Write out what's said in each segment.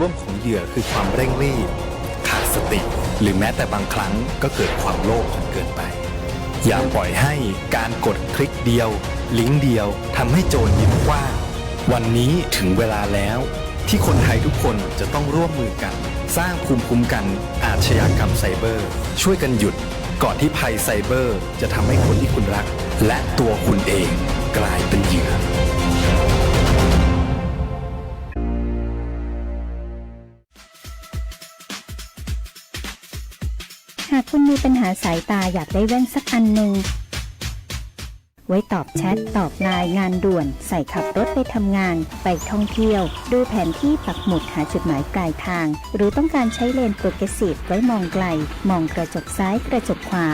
ร่วมของเหยื่อคือความเร่งรีบขาดสติหรือแม้แต่บางครั้งก็เกิดความโลภจนเกินไปอย่าปล่อยให้การกดคลิกเดียวลิงก์เดียวทำให้โจรยิ้มกว้างวันนี้ถึงเวลาแล้วที่คนไทยทุกคนจะต้องร่วมมือกันสร้างภูมิคุ้มกันอาชญากรรมไซเบอร์ช่วยกันหยุดก่อนที่ภัยไซเบอร์จะทำให้คนที่คุณรักและตัวคุณเองกลายเป็นเหยื่อหากคุณมีปัญหาสายตาอยากได้แว่นสักอันหนึ่งไว้ตอบแชทตอบไลน์งานด่วนใส่ขับรถไปทำงานไปท่องเที่ยวดูแผนที่ปักหมุดหาจุดหมายปลายทางหรือต้องการใช้เลนส์โปรเกรสซีฟไว้มองไกลมองกระจกซ้ายกระจกขวา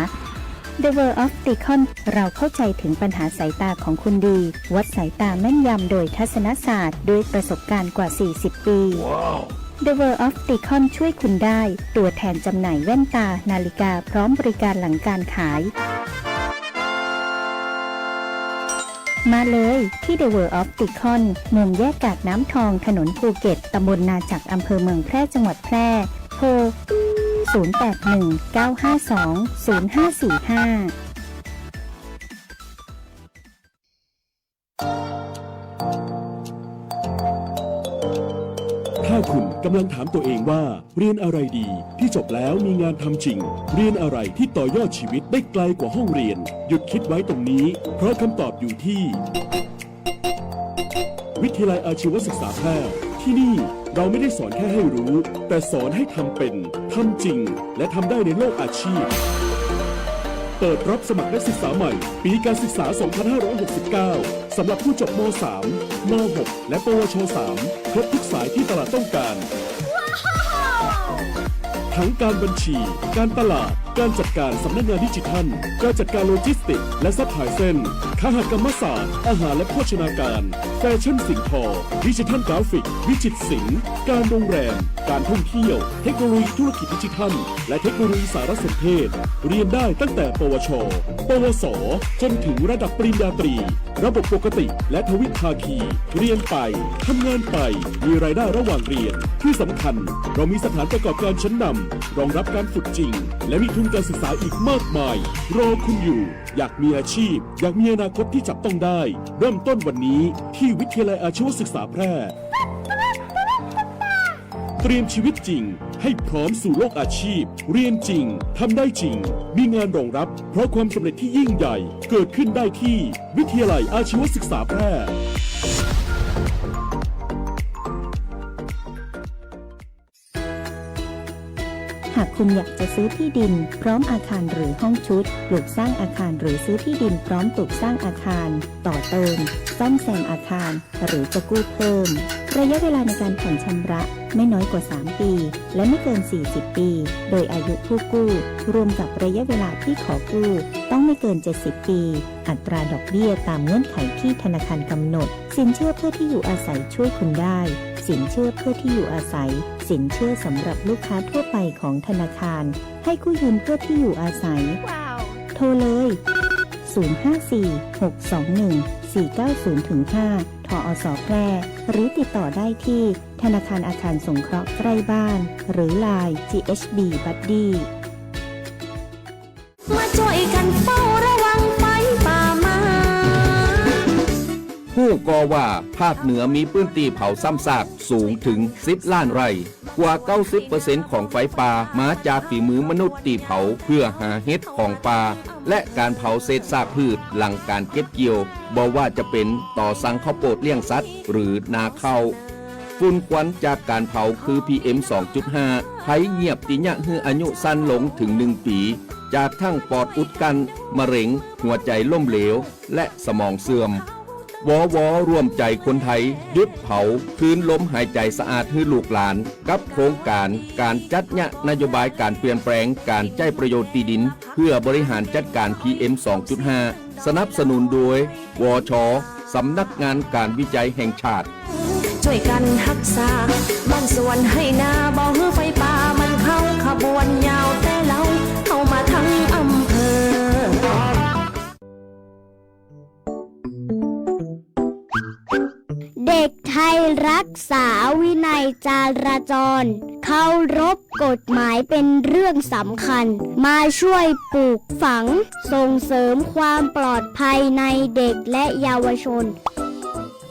The World of Opticon เราเข้าใจถึงปัญหาสายตาของคุณดีวัดสายตาแม่นยำโดยทัศนศาสตร์ด้วยประสบการณ์กว่า40 ปี The World of Opticon ช่วยคุณได้ตัวแทนจำหน่ายแว่นตานาฬิกาพร้อมบริการหลังการขายมาเลยที่ The World of Opticon มุมแยกกาดน้ำทองถนนภูเก็ตตำบลนาจักอำเภอเมืองแพร่จังหวัดแพร่โทร0819520545ถ้าคุณกำลังถามตัวเองว่าเรียนอะไรดีที่จบแล้วมีงานทำจริงเรียนอะไรที่ต่อยอดชีวิตได้ไกลกว่าห้องเรียนหยุดคิดไว้ตรงนี้เพราะคำตอบอยู่ที่วิทยาลัยอาชีวศึกษาแพร่ที่นี่เราไม่ได้สอนแค่ให้รู้แต่สอนให้ทำเป็นทำจริงและทำได้ในโลกอาชีพเปิดรับสมัครนักศึกษาใหม่ปีการศึกษา 2569 สำหรับผู้จบม. 3 ม. 6 และปวช. 3 ครบทุกสายที่ตลาดต้องการ ทั้งการบัญชี การตลาด การจัดการสำนักงานดิจิทัล การจัดการโลจิสติกส์และซัพพลายเส้นคหกรรมศาสตร์อาหารและโภชนาการแฟชั่นสิ่งทอดิจิทัลกราฟิกวิจิตรศิลป์การโรงแรมการท่องเที่ยวเทคโนโลยีธุรกิจดิจิทัลและเทคโนโลยีสารสนเทศเรียนได้ตั้งแต่ปวช ปวส จนถึงระดับปริญญาตรีระบบปกติและทวิภาคีเรียนไปทำงานไปมีรายได้ระหว่างเรียนที่สำคัญเรามีสถานประกอบการชั้นนำรองรับการฝึกจริงและมีทุนการศึกษาอีกมากมายรอคุณอยู่อยากมีอาชีพอยากมีอนาคตที่จับต้องได้เริ่มต้นวันนี้ที่วิทยาลัยอาชีวศึกษาแพร่เตรียมชีวิตจริงให้พร้อมสู่โลกอาชีพเรียนจริงทำได้จริงมีงานรองรับเพราะความสำเร็จที่ยิ่งใหญ่เกิดขึ้นได้ที่วิทยาลัยอาชีวศึกษาแพร่หากคุณอยากจะซื้อที่ดินพร้อมอาคารหรือห้องชุดปลูกสร้างอาคารหรือซื้อที่ดินพร้อมปลูกสร้างอาคารต่อเติมซ่อมแซมอาคารหรือจะกู้เพิ่มระยะเวลาในการผ่อนชำระไม่น้อยกว่า3 ปีและไม่เกิน40 ปีโดยอายุผู้กู้รวมกับระยะเวลาที่ขอกู้ต้องไม่เกิน70 ปีอัตราดอกเบี้ยตามเงื่อนไขที่ธนาคารกำหนดสินเชื่อเพื่อที่อยู่อาศัยช่วยคุณได้สินเชื่อเพื่อที่อยู่อาศัยสินเชื่อสำหรับลูกค้าทั่วไปของธนาคารให้กู้ยืมเพื่อที่อยู่อาศัย โทรเลย054-621-490-5 ทอส.แพร่หรือติดต่อได้ที่ธนาคารอาคารสงเคราะห์ใกล้บ้านหรือ LINE GHB Buddy มาช่วยกันเฝ้าระวังไฟป่ามาผู้ก่อว่าภาคเหนือมีพื้นที่เผาซ้ำซากสูงถึง10 ล้านไร่กว่า 90% ของไฟป่ามาจากฝีมือมนุษย์ที่เผาเพื่อหาเห็ดของป่าและการเผาเศษซากพืชหลังการเก็บเกี่ยวบ่ว่าจะเป็นต่อสั่งข้าวโพดเลี้ยงสัตว์หรือนาข้าวฝุ่นควันจากการเผาคือ PM 2.5 ภัยเงียบติยะฮืออายุสั้นลงถึง1 ปีจากทั้งปอดอุดกันมะเร็งหัวใจล้มเหลวและสมองเสื่อมวร่วมใจคนไทยหยุดเผาคืนลมหายใจสะอาดให้ลูกหลานกับโครงการจัดยะนโยบายการเปลี่ยนแปลงการใช้ประโยชน์ที่ดินเพื่อบริหารจัดการ PM 2.5 สนับสนุนโดยวช.สำนักงานการวิจัยแห่งชาติช่วยกันรักษาบ้านสวนให้นาบ่ฮื้อไฟป่ามันเข้าขบวนยาวแต่เราเข้ามาทั้งอำเภอเด็กไทยรัก ษาวินัยจราจรเคารพกฎหมายเป็นเรื่องสำคัญมาช่วยปลูกฝังส่งเสริมความปลอดภัยในเด็กและเยาวชน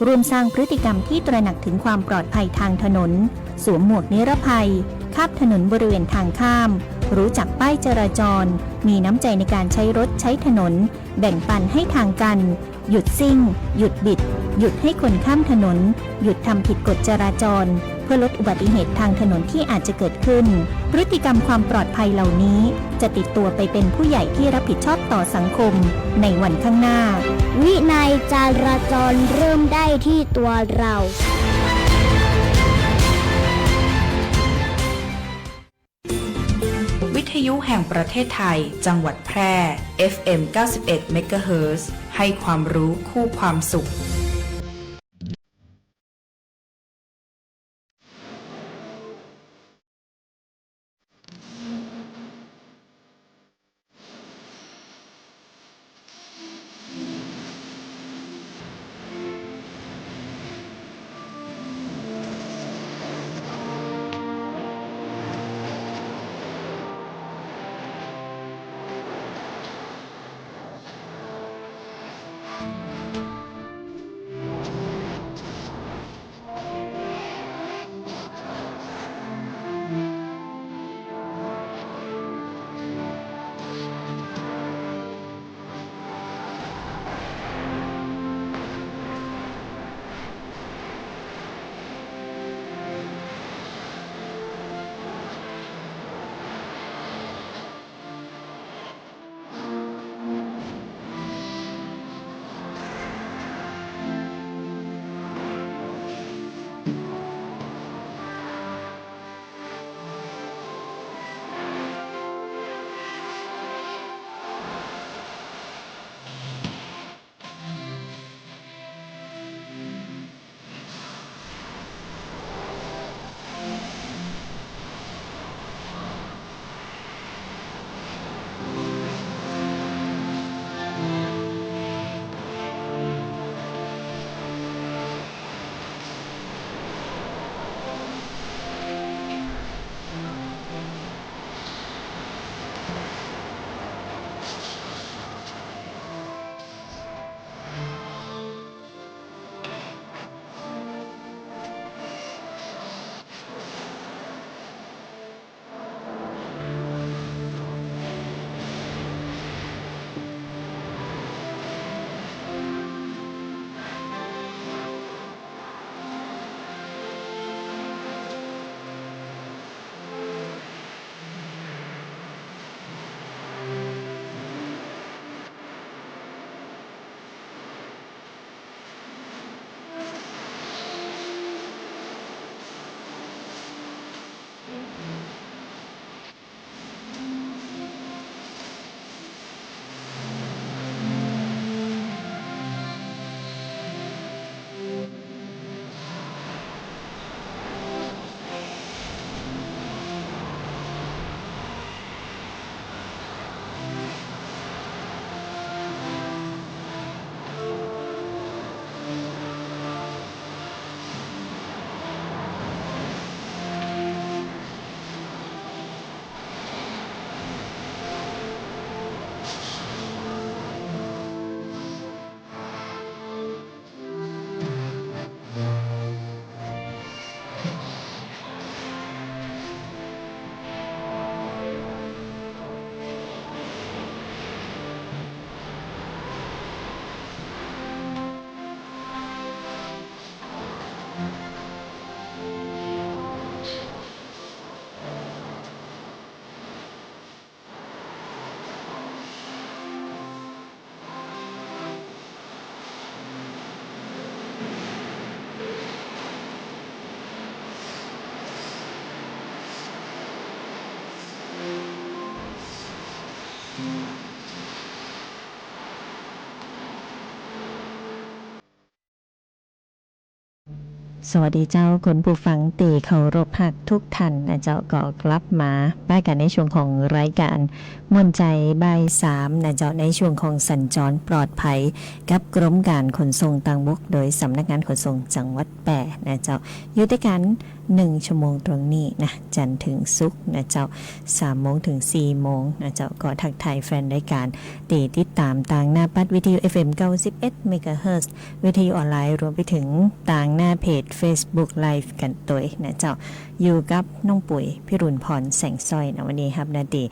ร่วมสร้างพฤติกรรมที่ตระหนักถึงความปลอดภัยทางถนนสวมหมวกนิรภัยข้ามถนนบริเวณทางข้ามรู้จักป้ายจราจรมีน้ำใจในการใช้รถใช้ถนนแบ่งปันให้ทางกันหยุดซิ่งหยุดบิดหยุดให้คนข้ามถนนหยุดทำผิดกฎจราจรเพื่อลดอุบัติเหตุทางถนนที่อาจจะเกิดขึ้นพฤติกรรมความปลอดภัยเหล่านี้จะติดตัวไปเป็นผู้ใหญ่ที่รับผิดชอบต่อสังคมในวันข้างหน้าวินัยจราจรเริ่มได้ที่ตัวเราวิทยุแห่งประเทศไทยจังหวัดแพร่ FM 91 MHz ให้ความรู้คู่ความสุข สวัสดีเจ้าคุณผู้ฟังตีเคารพหักทุกท่านนะเจ้าก็กลับมาป้ายกันในช่วงของรายการม่วนใจบ่าย3นะเจ้าในช่วงของสัญจรปลอดภัยกับกรมการขนส่งทางบกโดยสำนักงานขนส่งจังหวัดแปะนะเจ้าอยู่ด้วยกัน1ชั่วโมงตรงนี้นะจันทร์ถึงศุกร์นะเจ้า3 โมงถึง 4 โมงนะเจ้าก็ทักทายแฟนรายการตีติดตามทางหน้าปัดวิทยุ FM 91 เมกะเฮิรตซ์วิทยุออนไลน์รวมไปถึงทางหน้าเพจ Facebook Live กันตัวนะเจ้าอยู่กับน้องปุ๋ยพิรุณพรแสงสร้อยนะวันนี้ครับนาตี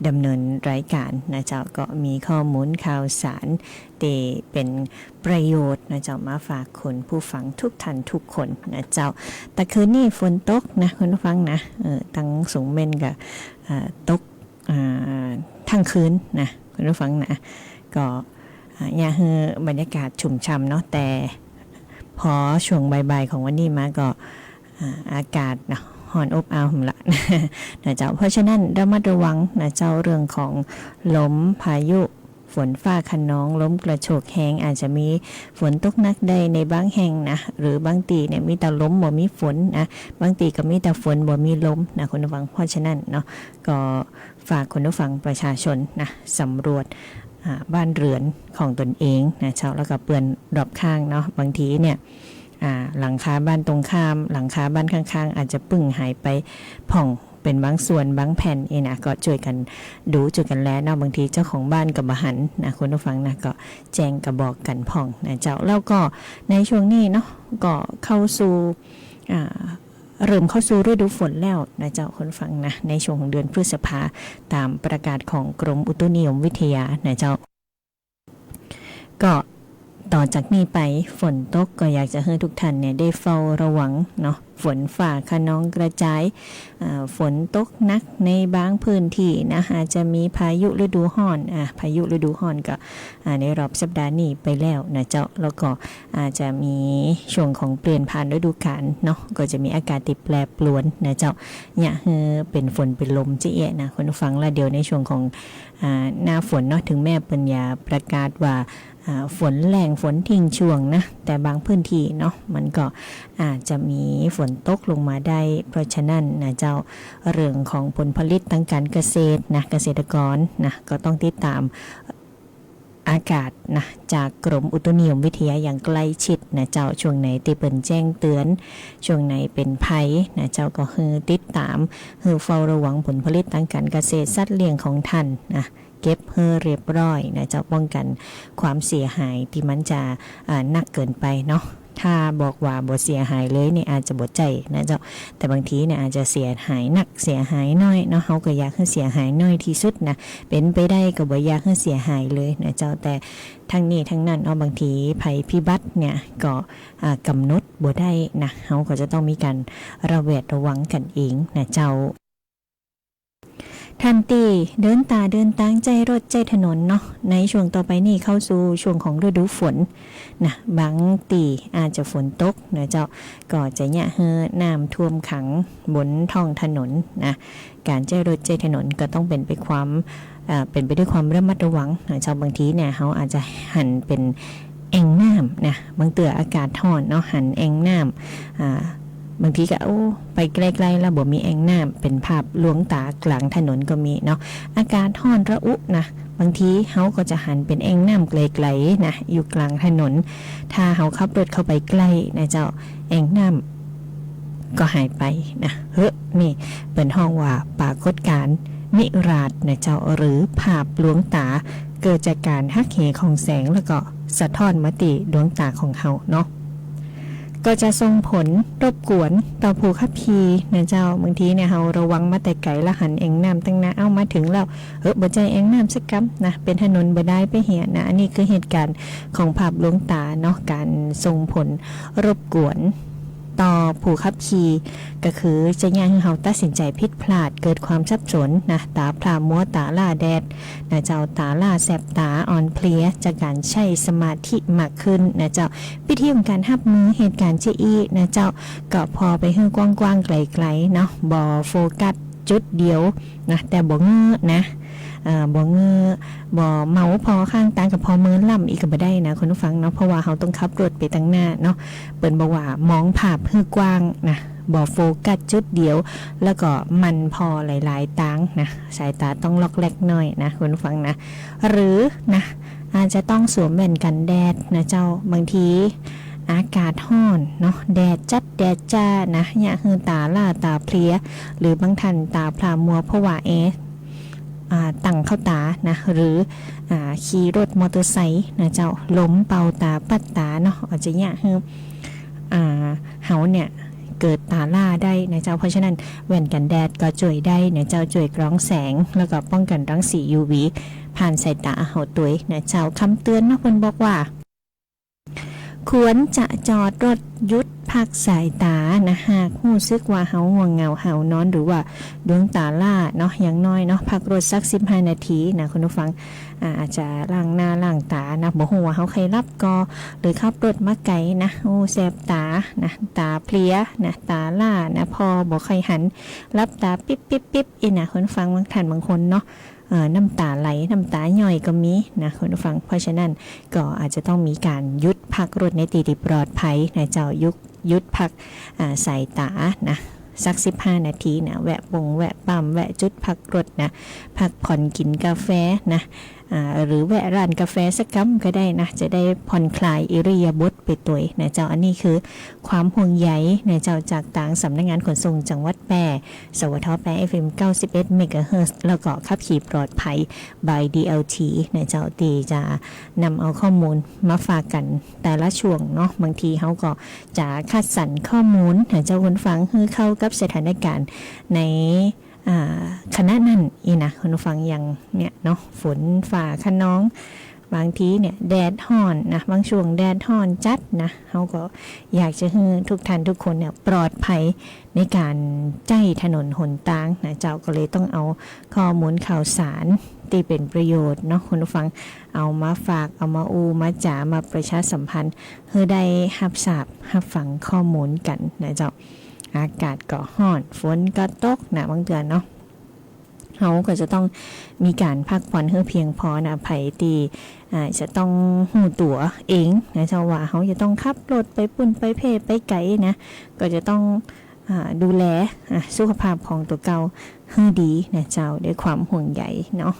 ดำเนินรายการนะเจ้าก็มีข้อมูลข่าวสารตีเป็นประโยชน์นะเจ้ามาฝากคนผู้ฟังทุกท่านทุกคนนะเจ้าแต่คืนนี้ฝนตกนะคุณผู้ฟังนะตั้งสูงเม่นกับตกทั้งคืนนะคุณผู้ฟังนะก็อย่าให้บรรยากาศชุ่มฉ่ำเนาะแต่พอช่วงบ่ายๆของวันนี้มาก็อากาศนะร้อนอบอ้าวหมดละนะเจ้าเพราะฉะนั้นระมัดระวังนะเจ้าเรื่องของลมพายุฝนฟ้าคะนองลมกระโชกแห้งอาจจะมีฝนตกหนักได้ในบางแห่งนะหรือบางทีเนี่ยมีแต่ลมบ่มีฝนนะบางทีก็มีแต่ฝนบ่มีลมนะคุณผู้ฟังเพราะฉะนั้นเนาะก็ฝากคุณผู้ฟังประชาชนนะสำรวจบ้านเรือนของตนเองนะเจ้าแล้วก็เปื้อนรอบข้างเนาะบางทีเนี่ยหลังคาบ้านตรงข้ามหลังคาบ้านข้างๆอาจจะปึ้งหายไปผ่องเป็นบางส่วนบางแผ่นนะก็ช่วยกันดูช่วยกันแล้วเนาะบางทีเจ้าของบ้านกับมาหันนะคุณผู้ฟังนะก็แจ้งกระบอกกันผ่องนะเจ้าแล้วก็ในช่วงนี้เนาะก็เข้าสู่เริ่มเข้าสู่ฤดูฝนแล้วนะเจ้าคุณฟังนะในช่วงของเดือนพฤษภาตามประกาศของกรมอุตุนิยมวิทยานะเจ้าก็ต่อจากนี้ไปฝนตกก็อยากจะให้ทุกท่านเนี่ยได้เฝ้าระวังเนาะฝนฝ่าคะนองกระจายฝนตกหนักในบางพื้นที่นะอาจจะมีพายุฤดูร้อนพายุฤดูร้อนก็ในรอบสัปดาห์นี้ไปแล้วนะเจ้าแล้วก็อาจจะมีช่วงของเปลี่ยนผ่านฤดูกาลเนาะก็จะมีอากาศแปรปรวนนะเจ้าเนี่ยเป็นฝนเป็นลมจะเอะนะคุณผู้ฟังละเดี๋ยวในช่วงของหน้าฝนเนาะถึงแม้ปัญญาประกาศว่าฝนแรงฝนทิ้งช่วงนะแต่บางพื้นที่เนาะมันก็อาจจะมีฝนตกลงมาได้เพราะฉะนั้นนะเจ้าเรื่องของผลผลิตทางการเกษตรนะเกษตรกรนะก็ต้องติดตามอากาศนะจากกรมอุตุนิยมวิทยาอย่างใกล้ชิดนะเจ้าช่วงไหนที่เปิ้นแจ้งเตือนช่วงไหนเป็นภัยนะเจ้าก็คือติดตามคือเฝ้าระวังผลผลิตทางการเกษตรสัตว์เลี้ยงของท่านนะเก็บเพื่อเรียบร้อยนะจะป้องกันความเสียหายที่มันจะหนักเกินไปเนาะถ้าบอกว่าบ่เสียหายเลยเนี่ยอาจจะบ่ใจนะเจ้าแต่บางทีเนี่ยอาจจะเสียหายหนักเสียหายน้อยเนาะเฮาก็อยากให้เสียหายน้อยที่สุดนะเป็นไปได้ก็บ่อยากให้เสียหายเลยนะเจ้าแต่ทั้งนี้ทั้งนั้นบางทีภัยพิบัติเนี่ยก็กำหนดบ่ได้นะเฮาก็จะต้องมีการระแวดระวังกันเองนะเจ้าทันทีเดินตาเดินตางใจรถใจถนนเนาะในช่วงต่อไปนี่เข้าสู่ช่วงของฤดูฝนนะบางตีอาจจะฝนตกนะเจ้าก็จะเนี่ยน้ำท่วมขังบนท้องถนนนะการใจรถใจถนนก็ต้องเป็นไปด้วยความระมัดระวังนะเจ้าบางทีเนี่ยเขาอาจจะหันเป็นแอ่งน้ำนะบางเตืออากาศร้อนเนาะหันแอ่งน้ำบางทีก็ไปใกล้ๆแล้วบ่มีแอ่งน้ำเป็นภาพลวงตากลางถนนก็มีเนาะอากาศร้อนระอุนะบางทีเฮาก็จะหันเป็นแอ่งน้ำไกลๆนะอยู่กลางถนนถ้าเฮาขับรถเข้าไปใกล้นะเจ้าแอ่งน้ำก็หายไปนะนี่เป็นห้องว่าปรากฏการณ์นิราศนะเจ้าหรือภาพลวงตาเกิดจากการหักเหของแสงแล้วก็สะท้อนมาติดวงตาของเฮาเนาะก็จะส่งผลรบกวนต่อผู้ขับขี่นะเจ้าบางทีเนี่ยเราระวังมาแต่ไกลละหันแอ่งน้ำตั้งนะเอามาถึงแล้วบ่ใจแอ่งน้ำสักกำนะเป็นถนนบ่ได้ไปเหียนะอันนี้คือเหตุการณ์ของภาพลวงตาเนาะการส่งผลรบกวนต่อผู้ขับขี่ก็คือจะยังให้เราตัดสินใจผิดพลาดเกิดความสับสนนะตาพร่ามัวตาล่าแดดนะเจ้าตาล่าแสบตาอ่อนเพลียจากการใช้สมาธิมากขึ้นนะเจ้าวิธีของการรับมือเหตุการณ์เจี้ยนะเจ้าก็พอไปให้กว้างๆไกลๆเนาะบ่โฟกัสจุดเดียวนะแต่บ่เงื้อนะ บ่เงอบ่เมาพอข้างตากับพอมือล่ำอีกก็บ่ได้นะคุณผู้ฟังเนาะเพราะว่าเราต้องขับรถไปตั้งหน้าเนาะเปิ้นบอกว่ามองภาพคือกว้างนะบ่โฟกัสจุดเดียวแล้วก็มันพอหลายๆตางนะสายตาต้องล็อกแลกหน่อยนะคุณผู้ฟังนะหรือนะอาจจะต้องสวมแว่นกันแดดนะเจ้าบางทีอากาศร้อนเนาะแดดจัดแดดจ้านะอย่าฮือตาล่าตาเพลียหรือบางท่านตาพร่ามัวเพราะว่าตั้งเข้าตานะหรือขี่รถมอเตอร์ไซค์นะเจ้าล้มเป่าตาปัดตาเนาะอาจจะเนี่ยคือเฮาเนี่ยเกิดตาล่าได้นะเจ้าเพราะฉะนั้นแว่นกันแดดก็ช่วยได้นะเจ้าช่วยกรองแสงแล้วก็ป้องกันรังสี UV ผ่านสายตาเฮาตัวนะเจ้าคำเตือนเนาะเพิ่นบอกว่าควรจะจอดรถหยุดพักสายตานะหากรู้สึกว่าเฮาง่วงเหงาเฮานอนหรือว่าดวงตาล่าเนาะอย่างน้อยเนาะพักรถสัก15นาทีนะคุณผู้ฟังอาจจะล้างหน้าล้างตานะบ่ฮู้ว่าเฮาใครรับก็หรือขับรถมาไกลนะโอ้แสบตานะตาเพลียนะตาล่านะพอบ่ใครหันรับตาปิ๊บๆๆอีนะคุณผู้ฟังบางท่านบางคนเนาะน้ำตาไหลน้ำตาย่อยก็มีนะคุณผู้ฟังเพราะฉะนั้นก็อาจจะต้องมีการหยุดพักรถในที่ปลอดภัยนะเจ้าหยุดพักสายตานะสัก15นาทีนะแวะแวะปั๊มแวะจุดพักรถนะพักผ่อนกินกาแฟนะหรือแวะร้านกาแฟสักกั๊มก็ได้นะจะได้ผ่อนคลายอิริยาบถไปตัวนะเจ้าอันนี้คือความห่วงใยนะเจ้าจากต่างสำนักงานขนส่งจังหวัดแพร่สวทแพร่ FM 91 เมกะเฮิรตซ์แล้วก็ขับขี่ปลอดภัย by DLT นะเจ้าตีจะนำเอาข้อมูลมาฝากกันแต่ละช่วงเนาะบางทีเขาก็จะคัดสรรข้อมูลนะเจ้าคนฟังให้เข้ากับสถานการณ์ในคณะนั้นอีนะคุณผู้ฟังอย่างเนี่ยเนาะฝนฝ่าคะนองบางทีเนี่ยแดดฮ้อนนะบางช่วงแดดฮ้อนจัดนะเขาก็อยากจะให้ทุกท่านทุกคนเนี่ยปลอดภัยในการใช้ถนนหนทางนะเจ้าก็เลยต้องเอาข้อมูลข่าวสารที่เป็นประโยชน์เนาะคุณผู้ฟังเอามาฝากเอามามาจ๋ามาประชาสัมพันธ์เพื่อได้รับทราบรับฟังข้อมูลกันนะเจ้าอากาศก็ร้อนฝนก็ตกนะบางเดือนเนาะเขาก็จะต้องมีการพักผ่อนให้เพียงพอนะไผตีจะต้องหูตัวเองนะเจ้าว่าเขาจะต้องขับรถไปปุ่นไปเพไปไกลนะก็จะต้องดูแลสุขภาพของตัวเก่าให้ดีนะเจ้าด้วยความห่วงใยเนาะ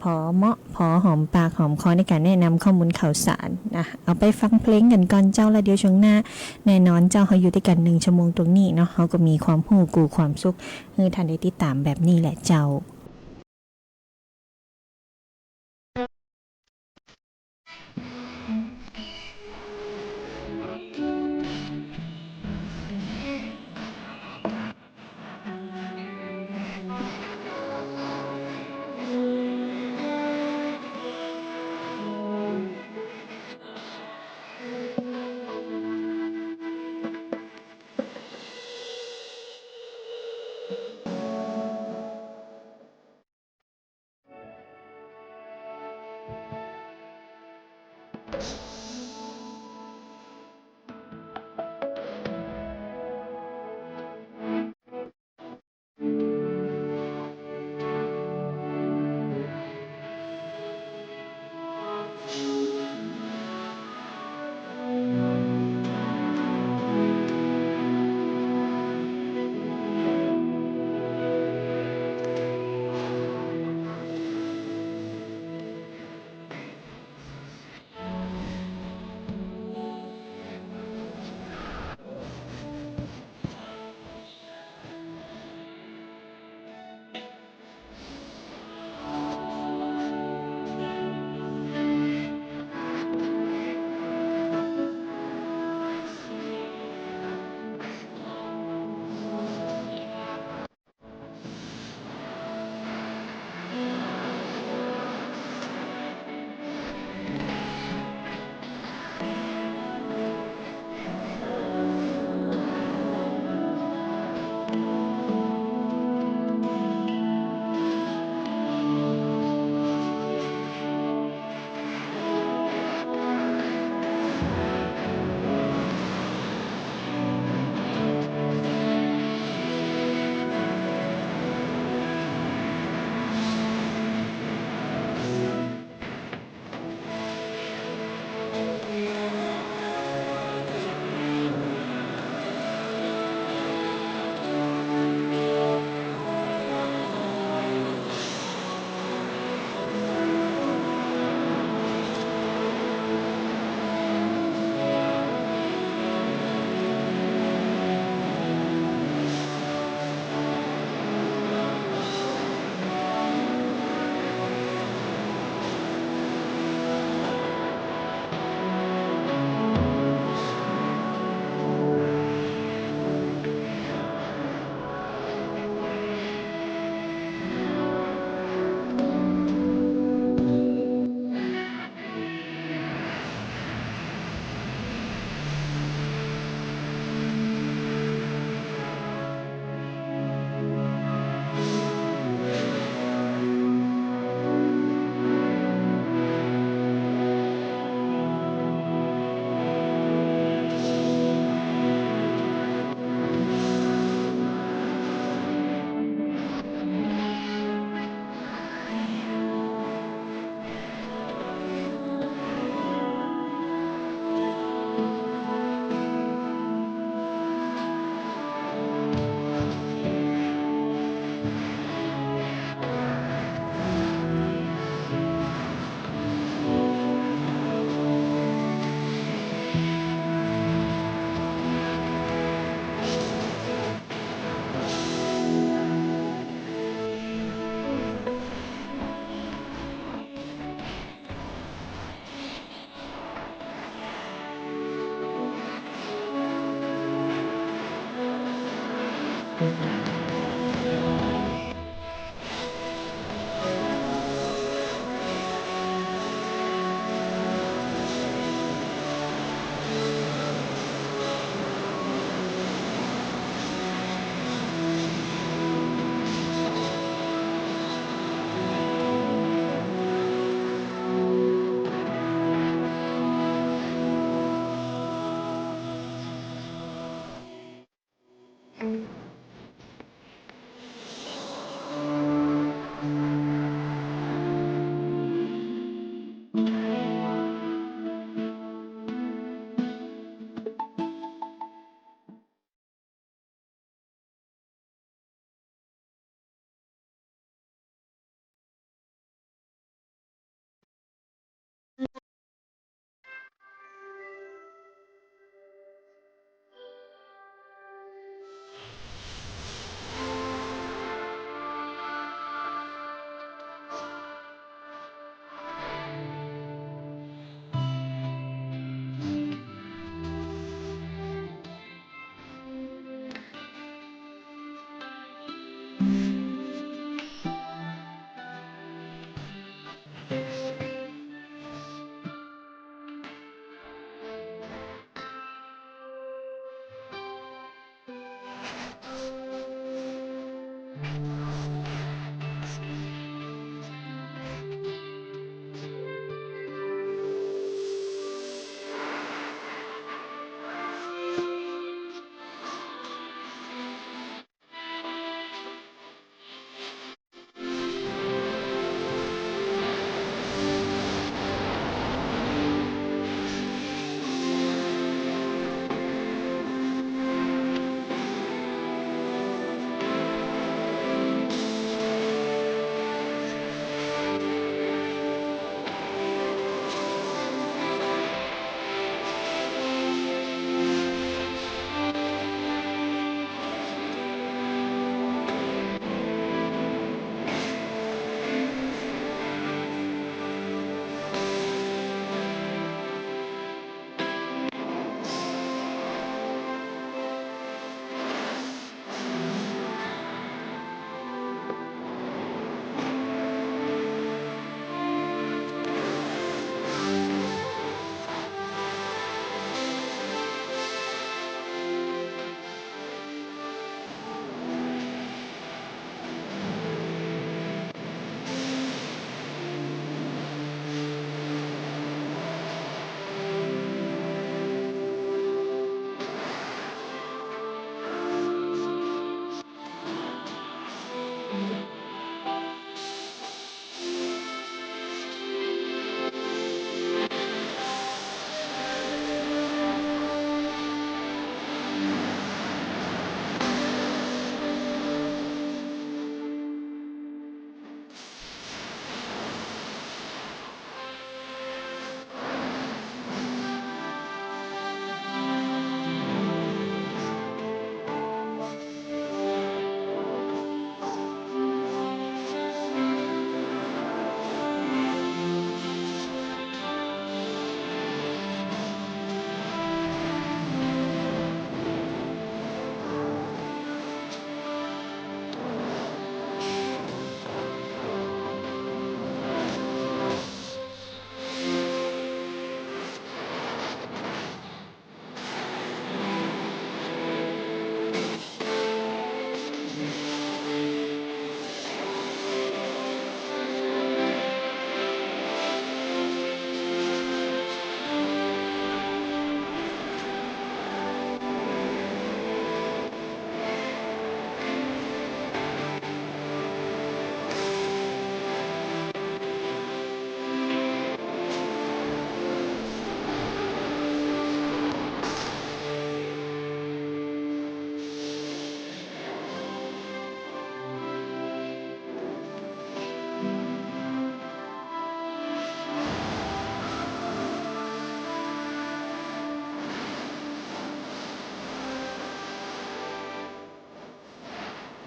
พอเหมาะพอหอมปากหอมคอในการแนะนำข้อมูลข่าวสารนะเอาไปฟังเพลงกันก่อนเจ้าแล้วเดี๋ยวช่วงหน้าแน่นอนเจ้าเขาอยู่ด้วยกัน1 ชั่วโมงตรงนี้เนาะเขาก็มีความหูกูความสุขให้ท่านได้ติดตามแบบนี้แหละเจ้า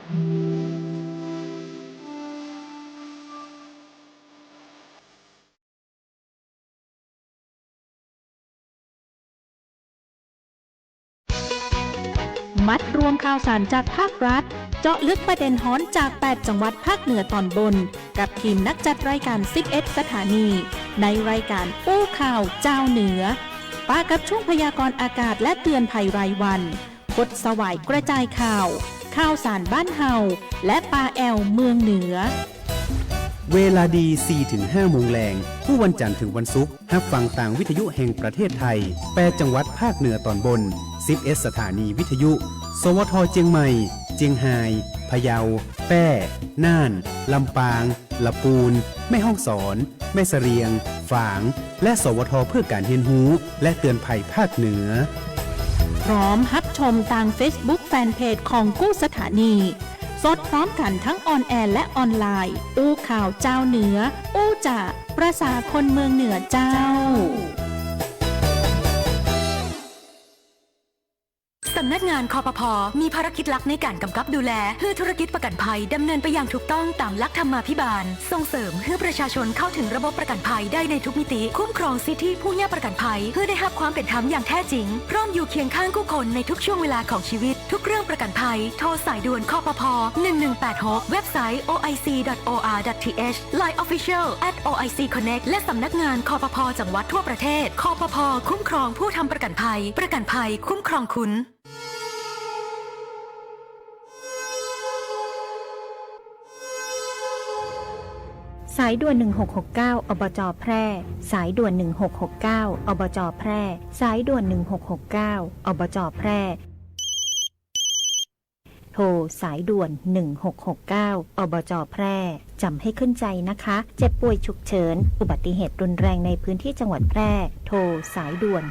มัดรวมข่าวสารจากภาครัฐเจาะลึกประเด็นฮ้อนจาก 8 จังหวัดภาคเหนือตอนบนกับทีมนักจัดรายการ 11 สถานีในรายการอู้ข่าวเจ้าเหนือป้ากับช่วงพยากรณ์อากาศและเตือนภัยรายวันพดสวายกระจายข่าวสารบ้านเฮาและปลาแอลเมืองเหนือเวลาดี 4-5 โมงแรงผู้วันจันทร์ถึงวันศุกร์รับฟังต่างวิทยุแห่งประเทศไทย8จังหวัดภาคเหนือตอนบน11สถานีวิทยุ สวทเจียงใหม่ เจียงไฮ้พะเยา แพร่ น่าน ลำปาง ละปูน แม่ฮ่องสอน แม่เสรียง ฝาง และสวทเพื่อการเรียนรู้และเตือนภัยภาคเหนือพร้อมรับชมทาง Facebook แฟนเพจของกู้สถานีสดพร้อมกันทั้งออนแอร์และออนไลน์อู้ข่าวเจ้าเหนืออู้จากประสาคนเมืองเหนือเจ้าสำนักงานคปภ.มีภารกิจหลักในการกำกับดูแลเพื่อธุรกิจประกันภัยดำเนินไปอย่างถูกต้องตามหลักธรรมาภิบาลส่งเสริมเพื่อประชาชนเข้าถึงระบบประกันภัยได้ในทุกมิติคุ้มครองสิทธิผู้ย่าประกันภัยเพื่อได้รับความเป็นธรรมอย่างแท้จริงพร้อมอยู่เคียงข้างผู้คนในทุกช่วงเวลาของชีวิตทุกเรื่องประกันภัยโทรสายด่วนคปภ. 1186เว็บไซต์ oic.or.th Line Official @oicconnect และสำนักงานคปภ.จังหวัดทั่วประเทศคปภ.คุ้มครองผู้ทำประกันภัยคุ้มครองคุณสายด่วน1669อบจ.แพร่สายด่วน1669อบจ.แพร่สายด่วน1669อบจ.แพร่โทรสายด่วน1669อบจ.แพร่จำให้ขึ้นใจนะคะเจ็บป่วยฉุกเฉินอุบัติเหตุรุนแรงในพื้นที่จังหวัดแพร่โทรสายด่วน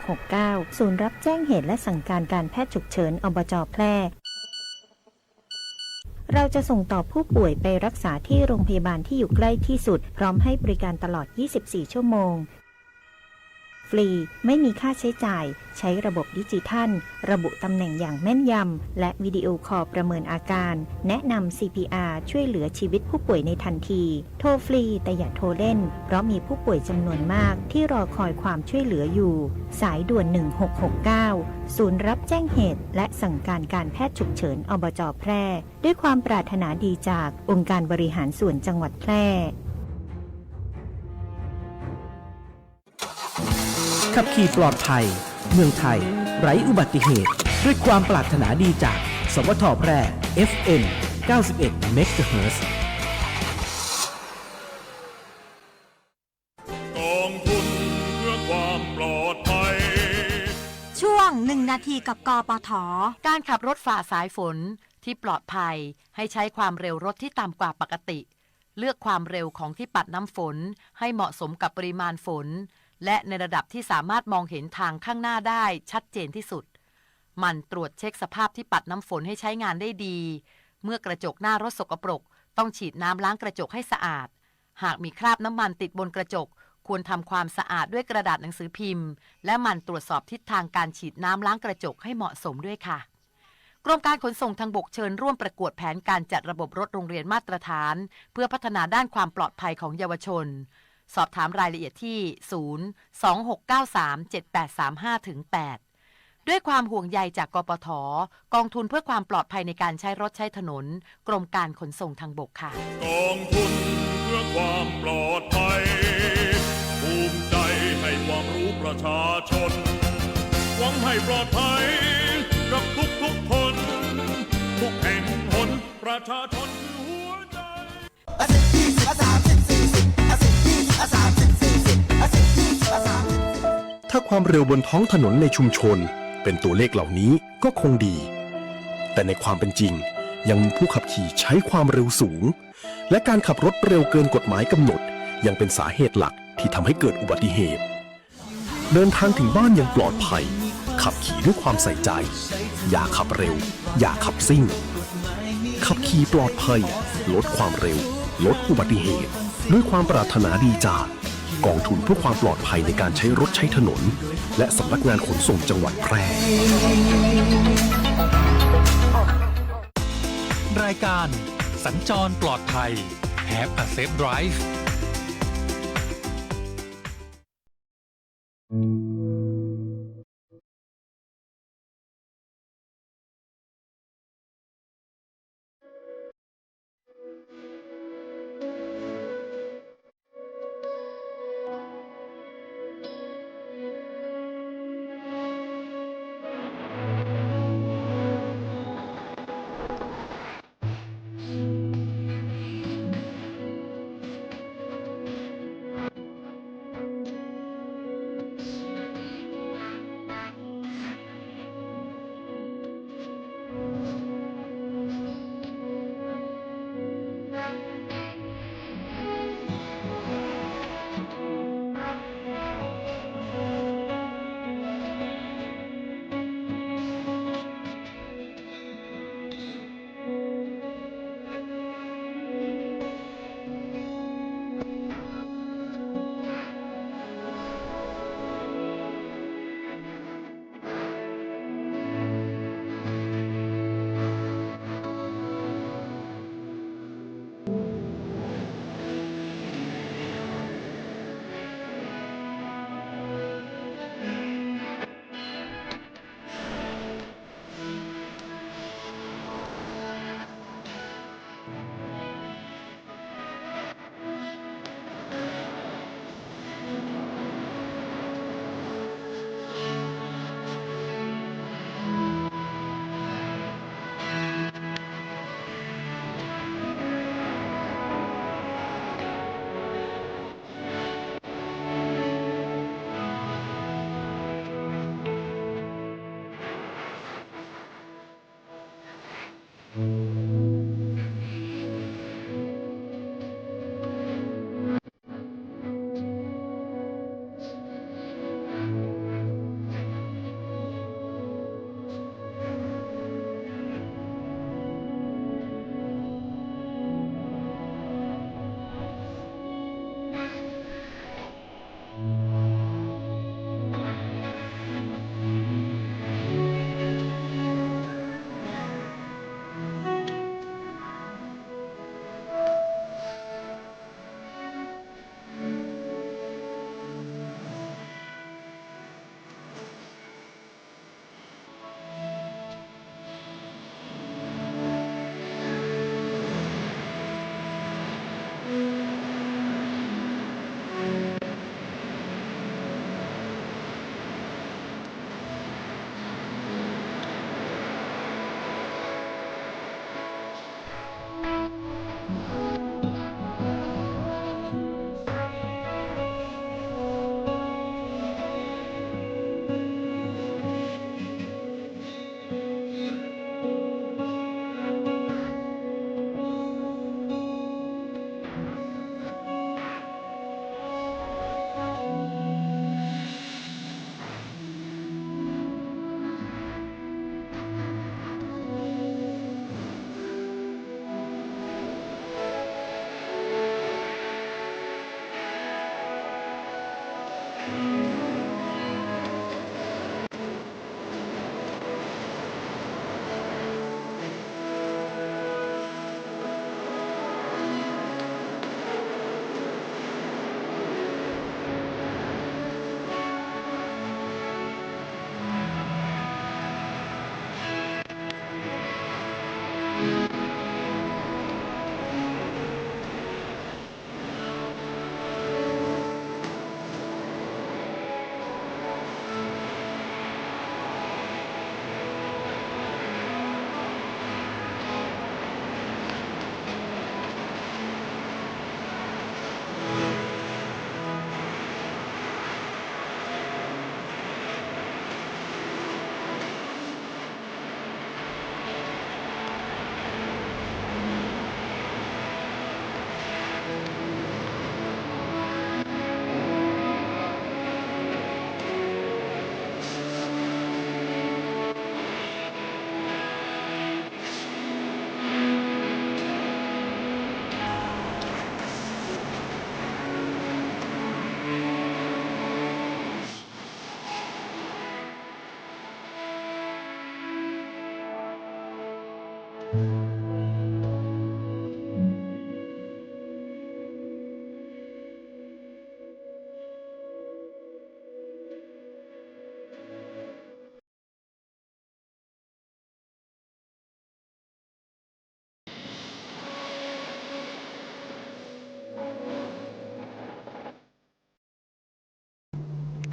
1669ศูนย์รับแจ้งเหตุและสั่งการแพทย์ฉุกเฉินอบจ.แพร่เราจะส่งต่อผู้ป่วยไปรักษาที่โรงพยาบาลที่อยู่ใกล้ที่สุดพร้อมให้บริการตลอด24ชั่วโมงฟรีไม่มีค่าใช้จ่ายใช้ระบบดิจิทัลระบุตำแหน่งอย่างแม่นยำและวิดีโอคอลประเมินอาการแนะนำ CPR ช่วยเหลือชีวิตผู้ป่วยในทันทีโทรฟรีแต่อย่าโทรเล่นเพราะมีผู้ป่วยจำนวนมากที่รอคอยความช่วยเหลืออยู่สายด่วน1669ศูนย์รับแจ้งเหตุและสั่งการแพทย์ฉุกเฉินอบจ.แพร่ด้วยความปรารถนาดีจากองค์การบริหารส่วนจังหวัดแพร่ขับขี่ปลอดภัยเมืองไทยไร้อุบัติเหตุด้วยความปรารถนาดีจากสวทแพร่ FM 91 เมกะเฮิรตซ์กองทุนเพื่อความปลอดภัยช่วง1นาทีกับกปท.การขับรถฝ่าสายฝนที่ปลอดภัยให้ใช้ความเร็วรถที่ต่ำกว่าปกติเลือกความเร็วของที่ปัดน้ำฝนให้เหมาะสมกับปริมาณฝนและในระดับที่สามารถมองเห็นทางข้างหน้าได้ชัดเจนที่สุดมันตรวจเช็คสภาพที่ปัดน้ำฝนให้ใช้งานได้ดีเมื่อกระจกหน้ารถสกปรกต้องฉีดน้ำล้างกระจกให้สะอาดหากมีคราบน้ำมันติดบนกระจกควรทำความสะอาดด้วยกระดาษหนังสือพิมพ์และมันตรวจสอบทิศทางการฉีดน้ำล้างกระจกให้เหมาะสมด้วยค่ะกรมการขนส่งทางบกเชิญร่วมประกวดแผนการจัดระบบรถโรงเรียนมาตรฐานเพื่อพัฒนาด้านความปลอดภัยของเยาวชนสอบถามรายละเอียดที่ 026937835-8 ด้วยความห่วงใยจากกปท.กองทุนเพื่อความปลอดภัยในการใช้รถใช้ถนนกรมการขนส่งทางบกค่ะกองทุนเพื่อความปลอดภัยภูมิใจให้ความรู้ประชาชนหวังให้ปลอดภัยกับทุกคนทุกแห่งหนประชาชนคือหัวใจถ้าความเร็วบนท้องถนนในชุมชนเป็นตัวเลขเหล่านี้ก็คงดีแต่ในความเป็นจริงยังมีผู้ขับขี่ใช้ความเร็วสูงและการขับรถเร็วเกินกฎหมายกำหนดยังเป็นสาเหตุหลักที่ทำให้เกิดอุบัติเหตุเดินทางถึงบ้านอย่างปลอดภัยขับขี่ด้วยความใส่ใจอย่าขับเร็วอย่าขับซิ่งขับขี่ปลอดภัยลดความเร็วลดอุบัติเหตุด้วยความปรารถนาดีจากกองทุนเพื่อความปลอดภัยในการใช้รถใช้ถนนและสำนักงานขนส่งจังหวัดแพร่ รายการสัญจรปลอดภัย Have a safe drive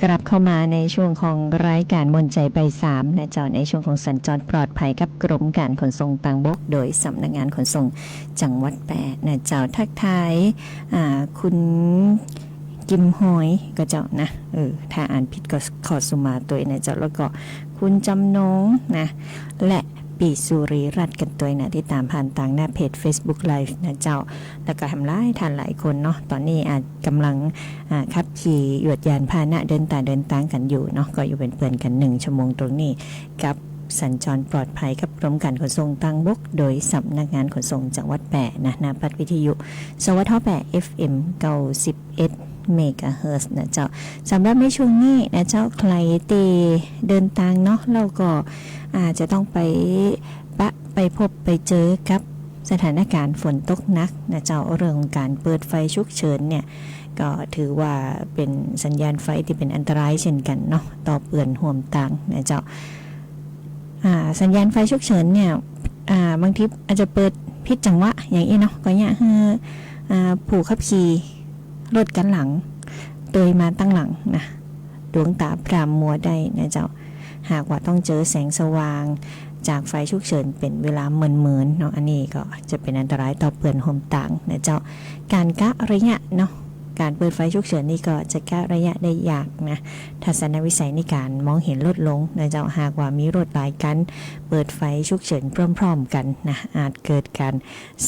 กลับเข้ามาในช่วงของรายการมนใจใบ3นะเจ้าในช่วงของสัญจรปลอดภัยกับกรมการขนส่งทางบกโดยสำนักงานขนส่งจังหวัดแปะนะเจ้าทักทายคุณกิมหอยก็เจ้านะถ้าอ่านผิดก็ขอสุมาตัวนะเจ้าแล้วก็คุณจำนงนะและปีสุริรัตน์กันตัวนะที่ตามผ่านทางหน้าเพจ Facebook Live นะเจ้าแล้วก็ทำร้ายทานหลายคนเนาะตอนนี้อาจกำลังขับขี่ยวดยานพาหนะเดินตางกันอยู่เนาะก็อยู่เป็นเพื่อนกัน1ชั่วโมงตรงนี้กับสัญจรปลอดภัยกับกรมการขนส่งทางบกโดยสำนักงานขนส่งจังหวัดแปะนะนาปัดวิทยุสวทแปะ FM 91เมกะเฮิรตซ์นะเจ้าสำหรับในช่วงนี้นะเจ้าใครเดินทางเนาะเราก็อาจจะต้องไปพบไปเจอกับสถานการณ์ฝนตกหนักนะเจ้าเรื่องของการเปิดไฟฉุกเฉินเนี่ยก็ถือว่าเป็นสัญญาณไฟที่เป็นอันตรายเช่นกันเนาะต่อเปื่อนห่วมต่างนะเจ้าสัญญาณไฟฉุกเฉินเนี่ยบางทีอาจจะเปิดผิดจังหวะอย่างนี้เนาะก็เนี่ยผู้ขับขี่รถกันหลังโดยมาตั้งหลังนะดวงตาพรามมัวได้นะเจ้าหากว่าต้องเจอแสงสว่างจากไฟฉุกเฉินเป็นเวลาเมินๆเนาะอันนี้ก็จะเป็นอันตรายต่อเปื่อนห่มต่างนะเจ้าการกะระยะเนาะการเปิดไฟฉุกเฉินนี่ก็จะกะระยะได้ยากนะทัศนวิสัยในการมองเห็นลดลงนะเจ้าหากว่ามีรถหลายกันเปิดไฟฉุกเฉินพร้อมๆกันนะอาจเกิดการ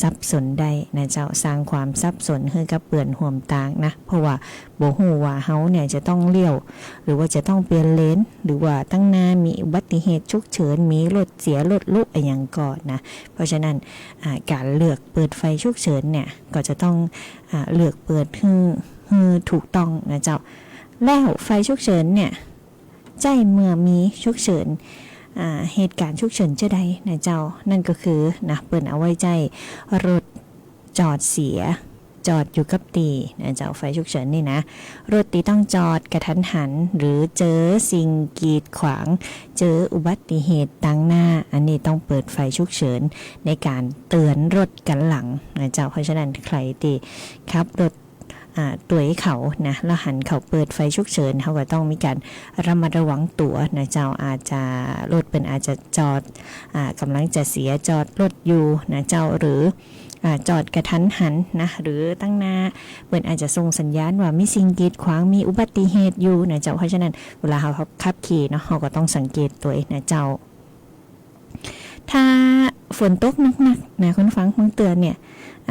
สับสนได้นะเจ้าสร้างความสับสนให้กับเปื่อนห่มต่างนะเพราะว่าบ่ฮู้ว่าเฮาเนี่ยจะต้องเลี้ยวหรือว่าจะต้องเปลี่ยนเลนหรือว่าตั้งหน้ามีอุบัติเหตุฉุกเฉินมีรถเสียรถลุกอะไรอย่างก่อนนะเพราะฉะนั้นการเลือกเปิดไฟฉุกเฉินเนี่ยก็จะต้องเลือกเปิดให้ถูกต้องนะเจ้าแล้วไฟฉุกเฉินเนี่ยใจเมื่อมีฉุกเฉินเหตุการณ์ฉุกเฉินจะได้นะเจ้านั่นก็คือนะเปิดเอาไว้ใจรถจอดเสียจอดอยู่กับตีนะเจ้าไฟฉุกเฉินนี่นะรถตีต้องจอดกระทันหันหรือเจอสิ่งกีดขวางเจออุบัติเหตุตั้งหน้าอันนี้ต้องเปิดไฟฉุกเฉินในการเตือนรถกันหลังนะเจ้าเพราะฉะนั้นใครตีขับรถตัวเขานะแล้วหันเขาเปิดไฟฉุกเฉินเขาก็ต้องมีการระมัดระวังตัวนะเจ้าอาจจะรถเป็นอาจจะจอดกำลังจะเสียจอดรถอยู่นะเจ้าหรือจอดกระทันหันนะหรือตั้งหน้าเปิดอาจจะส่งสัญญาณว่ามีสิ่งกีดขวางมีอุบัติเหตุอยู่นะเจ้าเพราะฉะนั้นเวลาเขาขับขี่เนาะเขาก็ต้องสังเกตตัวนะเจ้าถ้าฝนตกหนักๆนะคุณฟังเมืองเตือนเนี่ย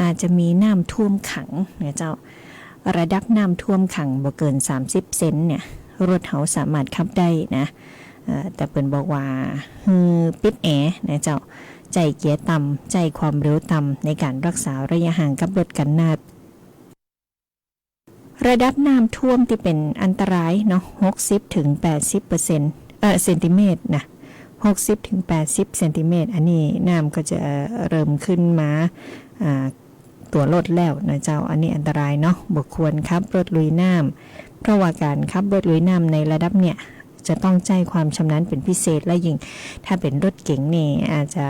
อาจจะมีน้ำท่วมขังนะเจ้าระดับน้ำท่วมขังบ่เกิน30เซนเนี่ยรถเขาสามารถขับได้นะแต่เปิ้นบอกว่าปิดแอร์นะเจ้าใจเกียร์ต่ำใจความเร็วต่ำในการรักษาระยะห่างกับรถกันหน้าระดับน้ำท่วมที่เป็นอันตรายเนาะ60ถึง80%เซนติเมตรนะ60ถึง80เซนติเมตรอันนี้น้ำก็จะเริ่มขึ้นมาตัวรถแล้วนะเจ้าอันนี้อันตรายเนาะบ่ควรขับรถลุยน้ำเพราะว่าการขับรถลุยน้ำในระดับเนี่ยจะต้องใจความชำนาญเป็นพิเศษและยิ่งถ้าเป็นรถเก๋งนี่อาจจะ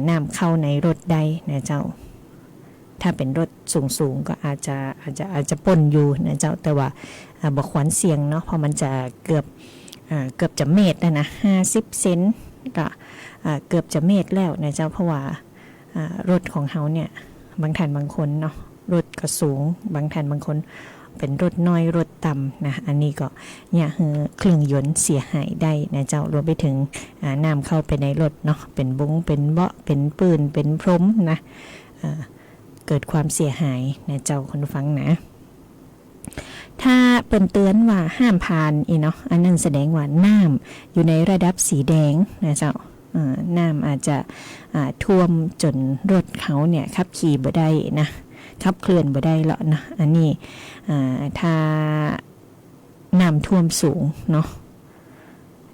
น้ำเข้าในรถได้นะเจ้าถ้าเป็นรถสูงก็อาจจะปนอยู่นะเจ้าแต่ว่าบ่ควรเสี่ยงเนาะเพราะมันจะเกือบจะเมตรนะ50เซนก็เกือบจะเมตรแล้วนะเจ้าเพราะว่ารถของเฮาเนี่ยบางท่านบางคนเนาะรถก็สูงบางท่านบางคนเป็นรถน้อยรถต่ำนะอันนี้ก็เนี่ยเครื่องยนต์เสียหายได้นะเจ้ารวมไปถึงน้ำเข้าไปในรถเนาะเป็นบุ้งเป็นเบาะเป็นปืนเป็นพรมนะเกิดความเสียหายนะเจ้าคนฟังนะถ้าเป็นเตือนว่าห้ามผ่านเนาะอันนั้นแสดงว่าน้ำอยู่ในระดับสีแดงนะเจ้าน้ำอาจจะท่วมจนรถเขาเนี่ยขับขี่บ่ได้นะขับเคลื่อนบ่ได้แล้วนะอันนี้ถ้าน้ำท่วมสูงเนาะ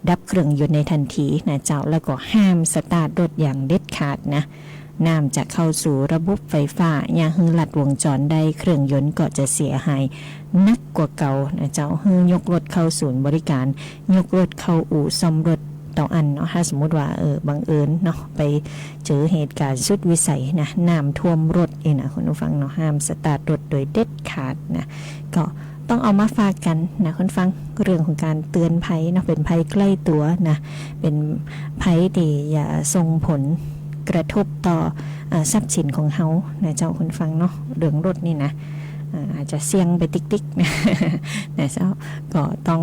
ดับเครื่องยนต์ในทันทีนะเจ้าแล้วก็ห้ามสตาร์ทรถอย่างเด็ดขาดนะน้ำจะเข้าสู่ระบบไฟฟ้าอย่าให้ลัดวงจรได้เครื่องยนต์ก็จะเสียหายนักกว่าเก่านะเจ้าให้ยกรถเข้าศูนย์บริการยกรถเข้าอู่ซ่อมรถต่ออันเนาะถ้าสมมติว่าบังเอิญเนาะไปเจอเหตุการณ์สุดวิสัยนะน้ำท่วมรถนะคุณผู้ฟังเนาะห้ามสตาร์ทรถโดยเด็ดขาดนะก็ ต้องเอามาฝากกันนะคุณฟังเรื่องของการเตือนภัยเนาะเป็นภัยใกล้ตัวนะเป็นภัยที่อย่าส่งผลกระทบต่อทรัพย์สินของเฮานะเจ้าคุณฟังเนาะเรื่องรถนี่นะอาจจะเสี่ยงไปติ๊กๆนะเจ้าก็ต้อง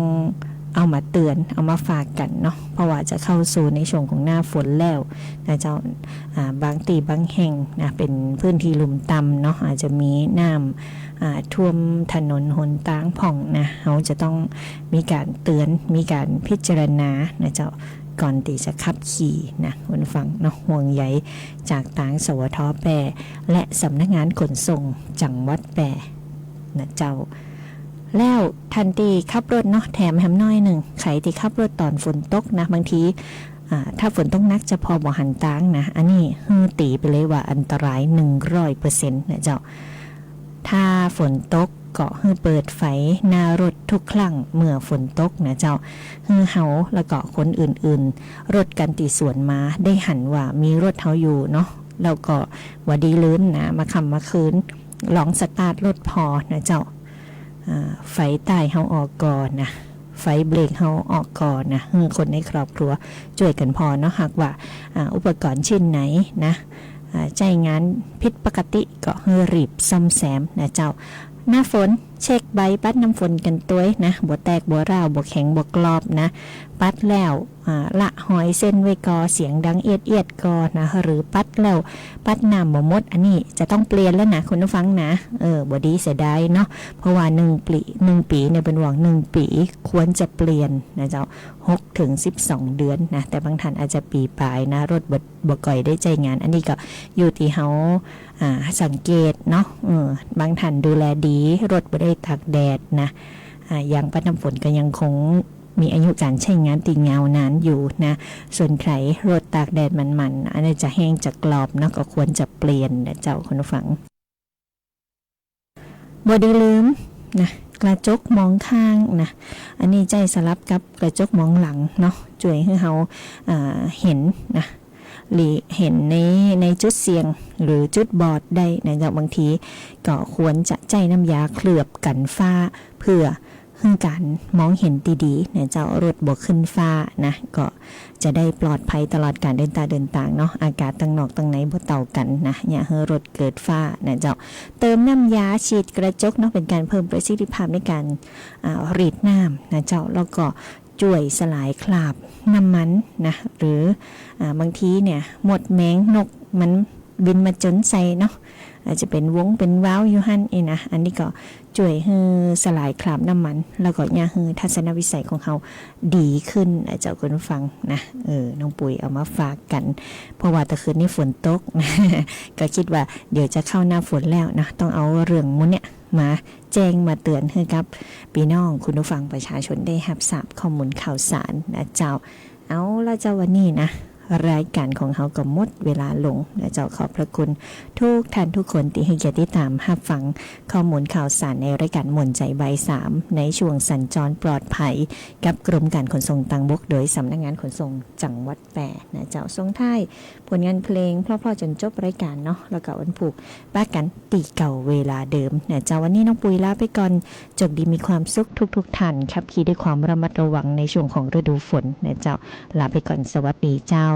เอามาเตือนเอามาฝากกันเนาะเพราะว่าจะเข้าสู่ในช่วงของหน้าฝนแล้วนะเจ้าบางตีบางแห่งนะเป็นพื้นที่ลุ่มต่ำเนาะอาจจะมีน้ำท่วมถนนหนทางผ่องนะเขาจะต้องมีการเตือนมีการพิจารณานะเจ้าก่อนที่จะขับขี่นะคุณฟังเนาะห่วงใยจากทางสวทแปรและสำนักงานขนส่งจังหวัดแปรนะเจ้าแล้วทันทีขับรถเนาะแถมแฮมน้อยหนึ่งใครที่ขับรถตอนฝนตกนะบางทีถ้าฝนตกนักจะพอบ่หันตางนะอันนี้ตีไปเลยว่าอันตราย 100% นะเจ้าถ้าฝนตกก็ให้เปิดไฟหน้ารถทุกครั้งเมื่อฝนตกนะเจ้าให้เฮาแล้วก็คนอื่นๆรถกันติสวนมาได้หันว่ามีรถเฮาอยู่เนาะแล้วก็ว่าดีลืมนะมาค่ำมาคืนลองสตาร์ทรถพอนะเจ้าไฟใต้เฮาออกก่อนนะไฟเบรกเฮาออกก่อนนะคนในครอบครัวช่วยกันพอเนาะหากว่าอุปกรณ์ชิ้นไหนนะใจงานผิดปกติก็ให้รีบซ่อมแซมนะเจ้าหน้าฝนเช็คใบปัดน้ำฝนกันตัวนะบ่แตกบ่ร้าวบ่แข็งบ่กรอบนะปัดแล้วละหอยเส้นไว้กอเสียงดังเอียดกอนะหรือปัดแล้วปัดน้ำบ่หมดอันนี้จะต้องเปลี่ยนแล้วนะคุณผู้ฟังนะบ่ดีเสียดายเนาะเพราะว่า1 ปีเนี่ยเป็นหวัง1 ปีควรจะเปลี่ยนนะเจ้า6 ถึง 12 เดือนนะแต่บางท่านอาจจะปีปลายนะรถบ่ก่อยได้ใจงานอันนี้ก็อยู่ที่เฮาสังเกตเนาะบางท่านดูแลดีรถบ่ได้ตากแดดนะอย่างปัดน้ำฝนก็ยังคงมีอายุการใช้งานตีเงานานอยู่นะส่วนใครรถตากแดดมันๆอันนี้จะแห้งจะกรอบนะก็ควรจะเปลี่ยนนะเจ้าคุณผู้ฟังบ่ได้ลืมนะกระจกมองข้างนะอันนี้ใจสลับกับกระจกมองหลังเนาะช่วยให้เขาเห็นนะหรือเห็นในจุดเสี่ยงหรือจุดบอดได้นะเจ้าบางทีก็ควรจะใจน้ำยาเคลือบกันฟ้าเพื่อการมองเห็นดีๆเนี่ยเจ้ารถบกขึ้นฟ้านะก็จะได้ปลอดภัยตลอดการเดินต่างเนาะอากาศตั้งนอกตั้งไหนบ่เต่ากันนะอย่าให้รถเกิดฟ้าเนี่ยเจ้าเติมน้ำยาฉีดกระจกเนาะเป็นการเพิ่มประสิทธิภาพในการรีดน้ำนะเจ้าแล้วก็ช่วยสลายคราบน้ำมันนะหรือบางทีเนี่ยหมดแมงนกมันบินมาจนใส่เนาะอาจจะเป็นวงเป็นว้าวอยู่หั่นนี่นะอันนี้ก็ช่วยให้สลายคราบน้ำมันแล้วก็ย่าให้ทัศนวิสัยของเขาดีขึ้นเจ้าคุณฟังนะน้องปุ๋ยเอามาฝากกันเพราะว่าตะคืนนี้ฝนตกนะ ก็คิดว่าเดี๋ยวจะเข้าหน้าฝนแล้วนะต้องเอาเรื่องมุ้นเนี่ยมาแจ้งมาเตือนให้กับพี่น้องคุณผู้ฟังประชาชนได้รับทราบข้อมูลข่าวสารนะเจ้าเอาละเจ้าวันนี้นะรายการของเขาก็หมดเวลาลงและเจ้าขอบพระคุณทุกท่านทุกคนที่ให้เกียรติตามรับฟังข้อมูลข่าวสารในรายการมนใจใบ3ในช่วงสัญจรปลอดภัยกับกรมการขนส่งทางบกโดยสำนักงานขนส่งจังหวัดแปรนะเจ้าส่งท้ายผลงานเพลงเพราะๆจนจบรายการเนาะแล้วก็วันผูกป้ากันตีเก่าเวลาเดิมนะเจ้าวันนี้น้องปุยลาไปก่อนจบดีมีความสุขทุกท่านขับขี่ด้วยความระมัดระวังในช่วงของฤดูฝนนะเจ้าลาไปก่อนสวัสดีเจ้า